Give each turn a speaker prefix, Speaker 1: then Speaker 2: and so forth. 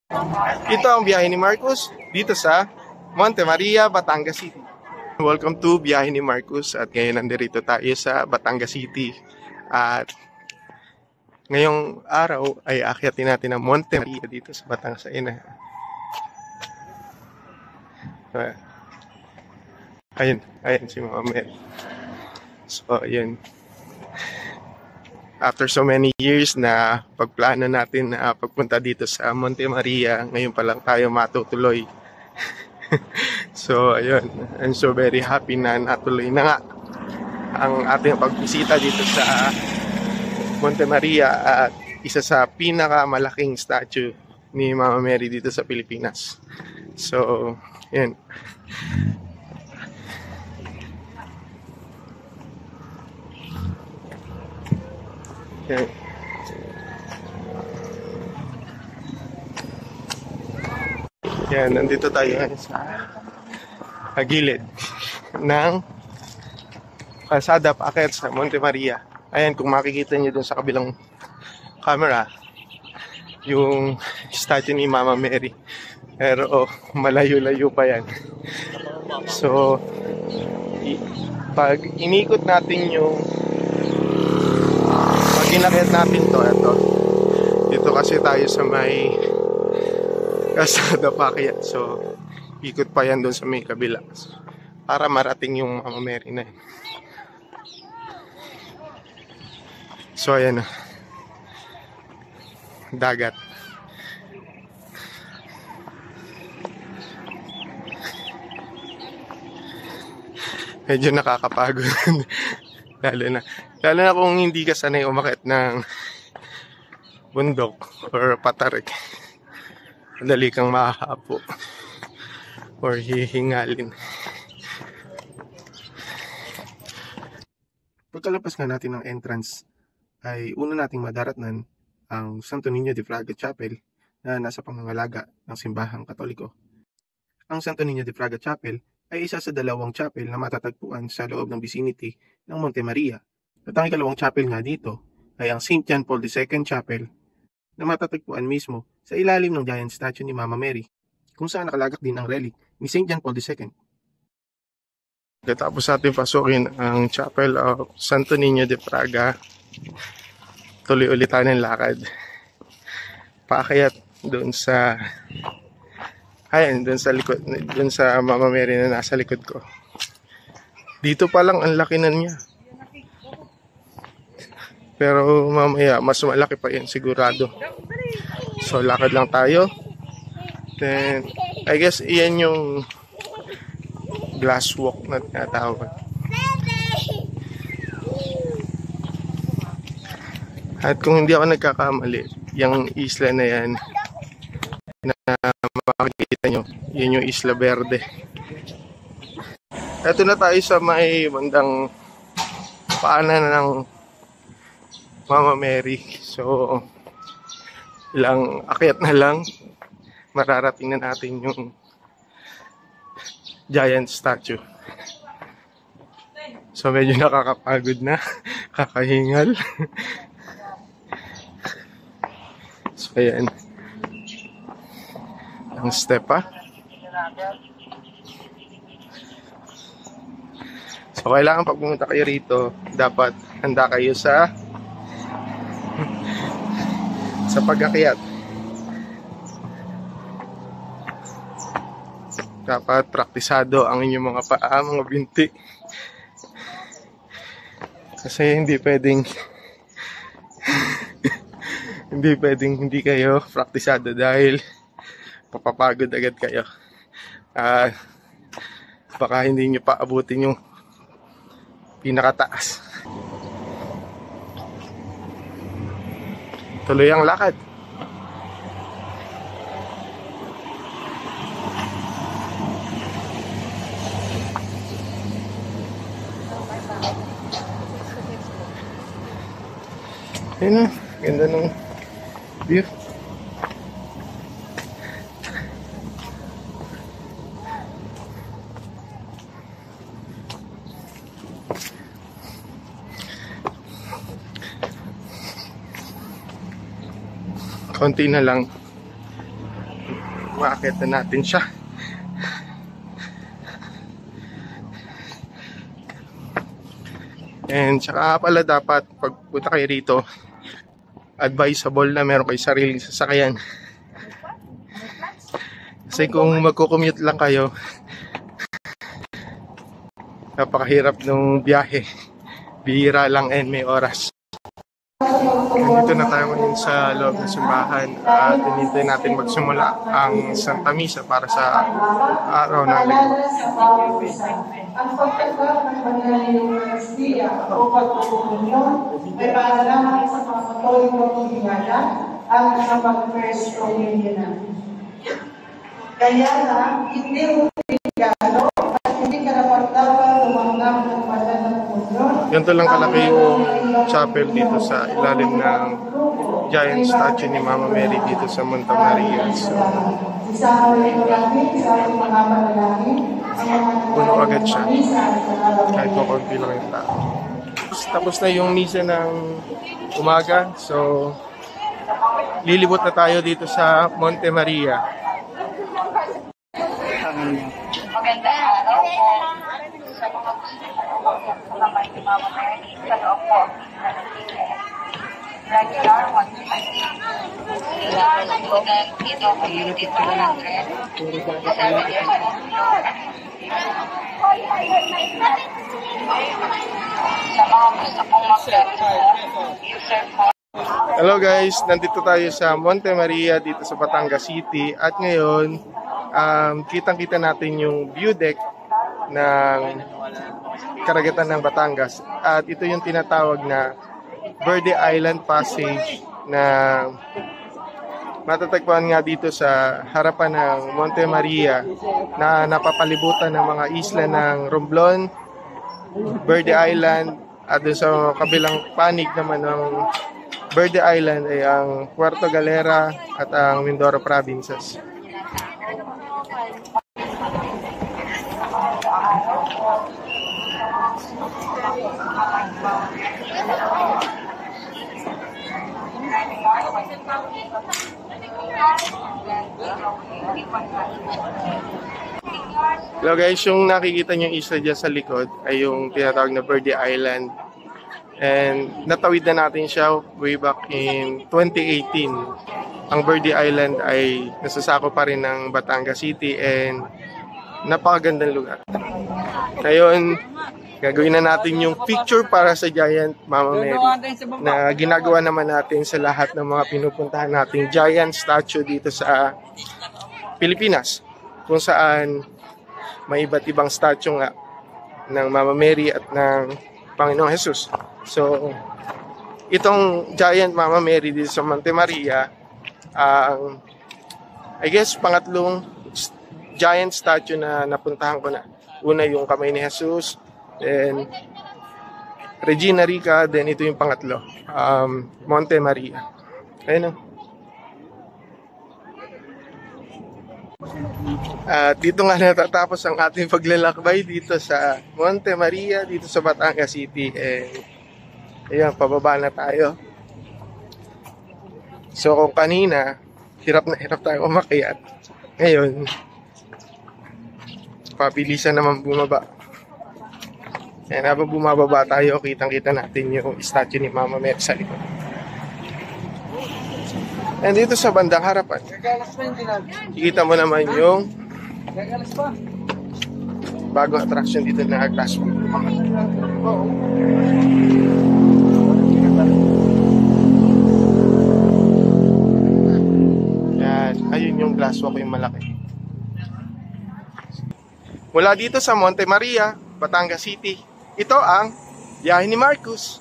Speaker 1: Ito ang biyahe ni Marcus dito sa Monte Maria, Batangas City. Welcome to Biyahe ni Marcus at ngayon nandito tayo sa Batangas City. At ngayong araw ay akyatin natin ang Monte Maria dito sa Batangas. Ayun si Mama Mel. So, ayun. After so many years na pagplano natin na pagpunta dito sa Monte Maria, ngayon pa lang tayo matutuloy. So, ayun. I'm so very happy na natuloy na nga ang ating pagbisita dito sa Monte Maria at isa sa pinakamalaking statue ni Mama Mary dito sa Pilipinas. So, ayun. Okay. Yan, nandito tayo sa gilid ng kalsada paakyat sa Monte Maria. Ayan, kung makikita nyo dun sa kabilang camera, yung statue ni Mama Mary. Pero malayo-layo pa yan. So, pag inikot natin yung inakyat natin to, dito kasi tayo sa may kalsada paakyat, so ikot pa yan doon sa may kabila para marating yung Mama Mary na yun. So ayan na, dagat. Medyo nakakapagod. Lalo na kung hindi ka sanay umakyat ng bundok or patarik. Madali kang mahahapo or hihingalin. Pagkalabas nga natin ng entrance ay una nating madaratnan ang Santo Niño de Fraga Chapel na nasa pangangalaga ng simbahang Katoliko. Ang Santo Niño de Fraga Chapel ay isa sa dalawang chapel na matatagpuan sa loob ng vicinity ng Monte Maria. At ang ikalawang chapel nga dito ay ang St. John Paul II Chapel na matatagpuan mismo sa ilalim ng giant statue ni Mama Mary, kung saan nakalagak din ang relic ni St. John Paul II. Tapos natin pasukin ang Chapel of Santo Niño de Fraga, tuloy ulit tayo ng lakad paakyat doon sa doon sa likod, doon sa Mama Mary na nasa likod ko. Dito pa lang ang laki na niya. Pero mamaya mas malaki pa yan sigurado. So lakad lang tayo. Then I guess iyan yung glass walk na tinatawag. At kung hindi ako nagkakamali, yung isla na yan na makikita nyo, yun yung Isla Verde. Ito na tayo sa may bandang paanan ng Mama Mary. So ilang akyat na lang mararating na natin yung giant statue. So medyo nakakapagod na, kakahingal. So ayan, ang step pa. So kailangan pag pumunta kayo rito, dapat handa kayo sa pag-akyat. Dapat praktisado ang inyong mga paa, mga binti. Kasi hindi pwedeng hindi kayo praktisado dahil papapagod agad kayo. Baka hindi nyo pa abutin yung pinakataas. Tuloy ang lakad. Ayun na, ganda ng view. Konti na lang Umaakit na natin siya. And saka pala dapat pagpunta kayo rito, advisable na meron kayo sariling sasakyan. Kasi kung magko-commute lang kayo, napakahirap ng biyahe. Bihira lang and may oras. Nandito na tayo ngayon sa loob ng simbahan at hinintay natin magsimula ang Santa Misa para sa araw ng linggo.
Speaker 2: Ang pagtanggap ng banal na Eucharistia o pagkukumunyon ay para lamang sa mga Katolikong hingala at sa pag-first communion natin. Kaya na, hindi mo regalo at hindi karapat-dapat tumanggap ng banal na komunyon.
Speaker 1: Ganito lang kalaki yung chapel dito sa ilalim ng giant statue ni Mama Mary dito sa Monte Maria. So, puno agad siya. Kahit kukunti lang yung tao. Tapos na yung misa ng umaga. So, lilibot na tayo dito sa Monte Maria.
Speaker 3: Magandang araw po sa mga gusto ng Mama Mary sa loob po ng regular 125. Ilan po ng dito community 100. 7 years old. Sa mga gusto pong mag-user po.
Speaker 1: Hello guys, nandito tayo sa Monte Maria dito sa Batangas City at ngayon kitang-kita natin yung view deck ng karagatan ng Batangas at ito yung tinatawag na Verde Island Passage na matatagpuan nga dito sa harapan ng Monte Maria na napapalibutan ng mga isla ng Romblon, Verde Island at doon sa kabilang panig naman ng Verde Island ay ang Puerto Galera at ang Mindoro Provinces. Hello guys, yung nakikita nyo isla dyan sa likod ay yung tinatawag na Verde Island. And natawid na natin siya way back in 2018. Ang Verde Island ay nasasako pa rin ng Batangas City and napakagandang lugar. Ngayon, gagawin na natin yung picture para sa Giant Mama Mary na ginagawa naman natin sa lahat ng mga pinupuntahan nating giant statue dito sa Pilipinas, kung saan may iba't ibang statue nga ng Mama Mary at ng Panginoong Jesus. So, itong giant Mama Mary dito sa Monte Maria, I guess pangatlong giant statue na napuntahan ko na. Una yung kamay ni Jesus, then Regina Rica, then ito yung pangatlo, Monte Maria. Ayun o. Dito nga natatapos ang ating paglalakbay dito sa Monte Maria, dito sa Batangas City. Ayan, pababa na tayo. So kung kanina, hirap na hirap tayo umakyat. Ngayon, papilisan naman bumaba. Ayan, habang bumababa tayo, kitang-kita natin yung statue ni Mama Mary sa likod. And dito sa bandang harapan, kikita mo naman yung bagong attraction dito na glass walk. Yan, ayun yung glass walk, yung malaki. Mula dito sa Monte Maria, Batangas City, ito ang biyahe ni Marcus.